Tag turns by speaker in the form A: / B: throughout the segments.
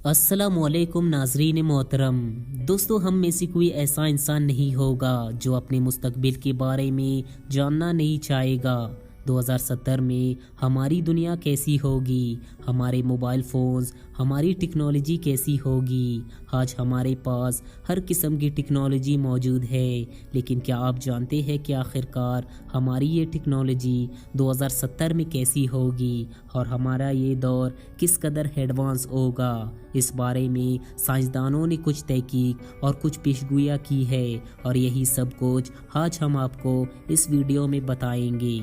A: السلام علیکم ناظرین محترم دوستو، ہم میں سے کوئی ایسا انسان نہیں ہوگا جو اپنے مستقبل کے بارے میں جاننا نہیں چاہے گا۔ 2070 میں ہماری دنیا کیسی ہوگی، ہمارے موبائل فونز، ہماری ٹیکنالوجی کیسی ہوگی۔ آج ہمارے پاس ہر قسم کی ٹیکنالوجی موجود ہے، لیکن کیا آپ جانتے ہیں کہ آخرکار ہماری یہ ٹیکنالوجی 2070 میں کیسی ہوگی اور ہمارا یہ دور کس قدر ایڈوانس ہوگا؟ اس بارے میں سائنسدانوں نے کچھ تحقیق اور کچھ پیشگوئیاں کی ہے، اور یہی سب کچھ آج ہم آپ کو اس ویڈیو میں بتائیں گے۔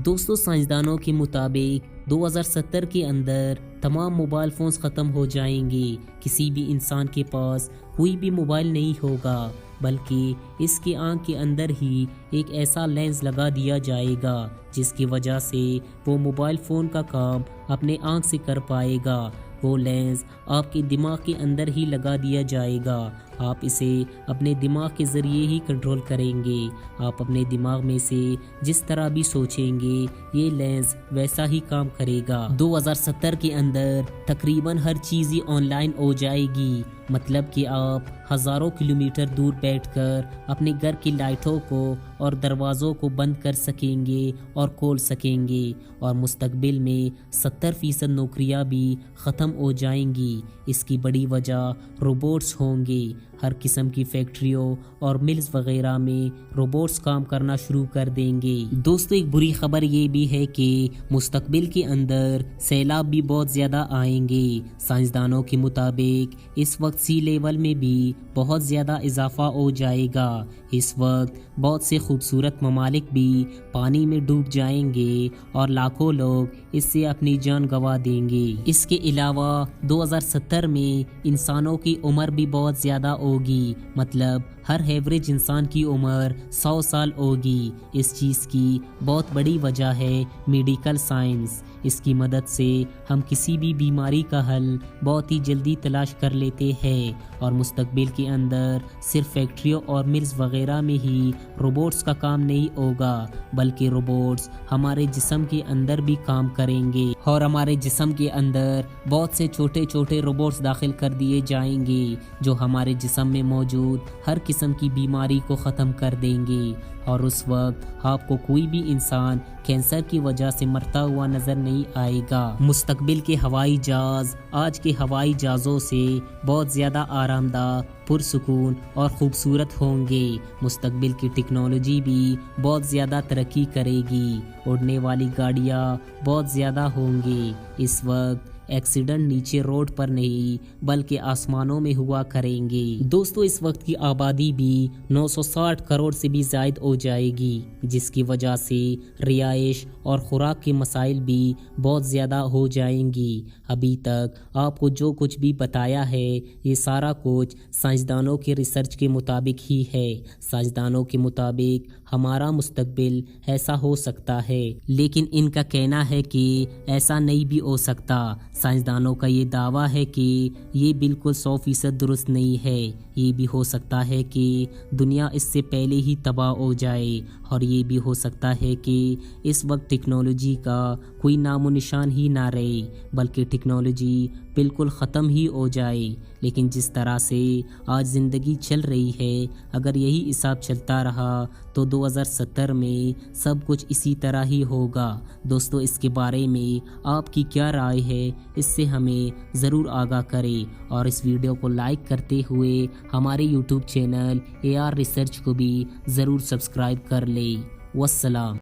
A: دوستو، سائنسدانوں کے مطابق 2070 کے اندر تمام موبائل فونز ختم ہو جائیں گے۔ کسی بھی انسان کے پاس کوئی بھی موبائل نہیں ہوگا، بلکہ اس کے آنکھ کے اندر ہی ایک ایسا لینس لگا دیا جائے گا جس کی وجہ سے وہ موبائل فون کا کام اپنے آنکھ سے کر پائے گا۔ وہ لینس آپ کے دماغ کے اندر ہی لگا دیا جائے گا، آپ اسے اپنے دماغ کے ذریعے ہی کنٹرول کریں گے۔ آپ اپنے دماغ میں سے جس طرح بھی سوچیں گے یہ لینس ویسا ہی کام کرے گا۔ 2070 کے اندر تقریباً ہر چیز ہی آن لائن ہو جائے گی، مطلب کہ آپ ہزاروں کلومیٹر دور بیٹھ کر اپنے گھر کی لائٹوں کو اور دروازوں کو بند کر سکیں گے اور کھول سکیں گے، اور مستقبل میں 70% نوکریاں بھی ختم ہو جائیں گی۔ اس کی بڑی وجہ روبوٹس ہوں گے۔ ہر قسم کی فیکٹریوں اور ملز وغیرہ میں روبوٹس کام کرنا شروع کر دیں گے۔ دوستو، ایک بری خبر یہ بھی ہے کہ مستقبل کے اندر سیلاب بھی بہت زیادہ آئیں گے۔ سائنسدانوں کے مطابق اس وقت سی لیول میں بھی بہت زیادہ اضافہ ہو جائے گا۔ اس وقت بہت سے خوبصورت ممالک بھی پانی میں ڈوب جائیں گے اور لاکھوں لوگ اس سے اپنی جان گنوا دیں گے۔ اس کے علاوہ 2070 میں انسانوں کی عمر بھی بہت زیادہ ہوگی، مطلب ہر ایوریج انسان کی عمر 100 سال ہوگی۔ اس چیز کی بہت بڑی وجہ ہے میڈیکل سائنس۔ اس کی مدد سے ہم کسی بھی بیماری کا حل بہت ہی جلدی تلاش کر لیتے ہیں، اور مستقبل کے اندر صرف فیکٹریوں اور ملز وغیرہ میں ہی روبوٹس کا کام نہیں ہوگا، بلکہ روبوٹس ہمارے جسم کے اندر بھی کام کریں گے، اور ہمارے جسم کے اندر بہت سے چھوٹے چھوٹے روبوٹس داخل کر دیے جائیں گے جو ہمارے جسم میں موجود ہر قسم کی بیماری کو ختم کر دیں گے، اور اس وقت آپ کو کوئی بھی انسان کینسر کی وجہ سے مرتا ہوا نظر نہیں آئے گا۔ مستقبل کے ہوائی جہاز آج کے ہوائی جہازوں سے بہت زیادہ آرام دہ، پرسکون اور خوبصورت ہوں گے۔ مستقبل کی ٹیکنالوجی بھی بہت زیادہ ترقی کرے گی، اڑنے والی گاڑیاں بہت زیادہ ہوں گی۔ اس وقت ایکسیڈنٹ نیچے روڈ پر نہیں بلکہ آسمانوں میں ہوا کریں گے۔ دوستو، اس وقت کی آبادی بھی 960 کروڑ سے بھی زائد ہو جائے گی، جس کی وجہ سے رہائش اور خوراک کے مسائل بھی بہت زیادہ ہو جائیں گی۔ ابھی تک آپ کو جو کچھ بھی بتایا ہے یہ سارا کچھ سائنسدانوں کے ریسرچ کے مطابق ہی ہے۔ سائنسدانوں کے مطابق ہمارا مستقبل ایسا ہو سکتا ہے، لیکن ان کا کہنا ہے کہ ایسا نہیں بھی ہو سکتا۔ سائنسدانوں کا یہ دعویٰ ہے کہ یہ بالکل 100% درست نہیں ہے۔ یہ بھی ہو سکتا ہے کہ دنیا اس سے پہلے ہی تباہ ہو جائے، اور یہ بھی ہو سکتا ہے کہ اس وقت ٹیکنالوجی کا کوئی نام و نشان ہی نہ رہے، بلکہ ٹیکنالوجی بالکل ختم ہی ہو جائے۔ لیکن جس طرح سے آج زندگی چل رہی ہے، اگر یہی حساب چلتا رہا تو 2070 میں سب کچھ اسی طرح ہی ہوگا۔ دوستو، اس کے بارے میں آپ کی کیا رائے ہے؟ اس سے ہمیں ضرور آگاہ کریں، اور اس ویڈیو کو لائک کرتے ہوئے ہمارے یوٹیوب چینل AR ریسرچ کو بھی ضرور سبسکرائب کر لیں۔ والسلام۔